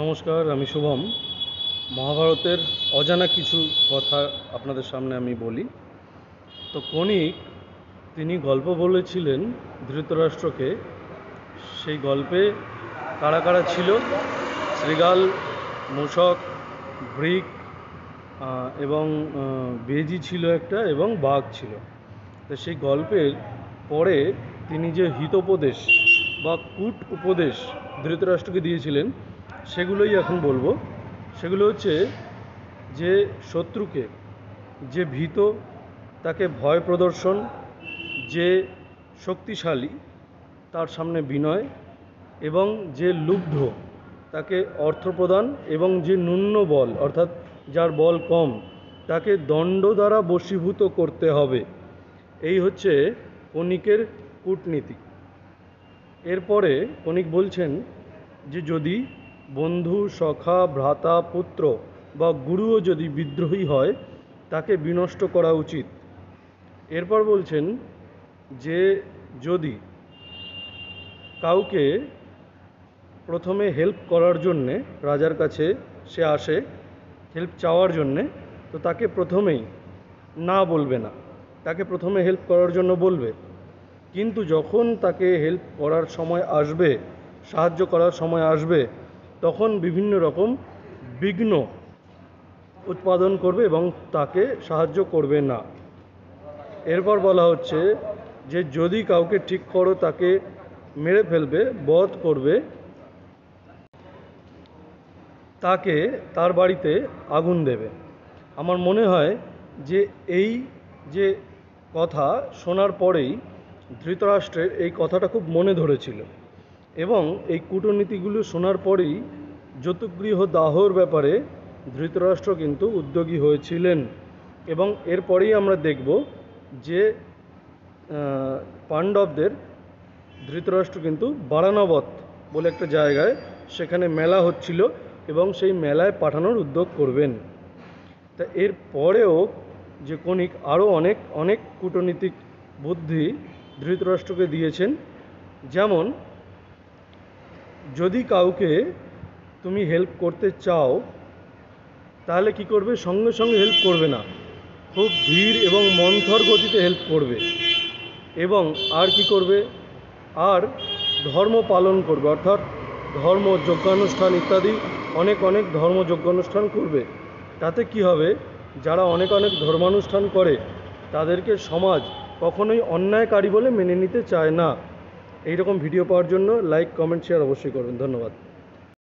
নমস্কার, আমি শুভম। মহাভারতের অজানা কিছু কথা আপনাদের সামনে আমি বলি। তো কণিক তিনি গল্প বলেছিলেন ধৃতরাষ্ট্রকে। সেই গল্পে কারা কারা ছিল? শৃগাল, মূষক, বৃক এবং বেজি ছিল একটা, এবং বাঘ ছিল। তো সেই গল্পের পরে তিনি যে হিতোপদেশ বা কূট উপদেশ ধৃতরাষ্ট্রকে দিয়েছিলেন, সেগুলোই এখন বলবো। সেগুলো হচ্ছে যে শত্রুকে, যে ভীত তাকে ভয় প্রদর্শন, যে শক্তিশালী তার সামনে বিনয়, এবং যে লুব্ধ তাকে অর্থ প্রদান, এবং যে ন্যূন বল অর্থাৎ যার বল কম তাকে দণ্ড দ্বারা বশীভূত করতে হবে। এই হচ্ছে কণিকের কূটনীতি। এরপরে কণিক বলছেন যে যদি বন্ধু, সখা, ভ্রাতা, পুত্র বা গুরুও যদি বিদ্রোহী হয় তাকে বিনষ্ট করা উচিত। এরপর বলছেন যে যদি কাউকে প্রথমে হেল্প করার জন্যে রাজার কাছে সে আসে হেল্প চাওয়ার জন্যে, তো তাকে প্রথমেই না বলবে না, তাকে প্রথমে হেল্প করার জন্য বলবে। কিন্তু যখন তাকে হেল্প করার সময় আসবে, সাহায্য করার সময় আসবে, তখন বিভিন্ন রকম বিঘ্ন উৎপাদন করবে এবং তাকে সাহায্য করবে না। এরপর বলা হচ্ছে যে যদি কাউকে ঠিক করো তাকে মেরে ফেলবে, বধ করবে, তাকে তার বাড়িতে আগুন দেবে। আমার মনে হয় যে এই যে কথা শোনার পরেই ধৃতরাষ্ট্রের এই কথাটা খুব মনে ধরেছিল, এবং এই কূটনীতিগুলো শোনার পরেই যতুগৃহ দাহর ব্যাপারে ধৃতরাষ্ট্র কিন্তু উদ্যোগী হয়েছিলেন। এবং এরপরেই আমরা দেখব যে পাণ্ডবদের ধৃতরাষ্ট্র কিন্তু বারানবত বলে একটা জায়গায় সেখানে মেলা হচ্ছিল, এবং সেই মেলায় পাঠানোর উদ্যোগ করবেন। তা এর পরেও যে কণিক আরও অনেক অনেক কূটনীতিক বুদ্ধি ধৃতরাষ্ট্রকে দিয়েছেন। যেমন যদি কাউকে তুমি হেল্প করতে চাও তাহলে কি করবে? সঙ্গে সঙ্গে হেল্প করবে না, খুব ধীর এবং মন্থর গতিতে হেল্প করবে। এবং আর কি করবে? আর ধর্ম পালন করবে, অর্থাৎ ধর্ম যজ্ঞানুষ্ঠান ইত্যাদি অনেক অনেক ধর্ম যজ্ঞানুষ্ঠান করবে। তাতে কি হবে? যারা অনেক অনেক ধর্মানুষ্ঠান করে তাদেরকে সমাজ কখনোই অন্যায়কারী বলে মেনে নিতে চায় না। এইরকম ভিডিও পাওয়ার জন্য লাইক, কমেন্ট, শেয়ার অবশ্যই করবেন। ধন্যবাদ।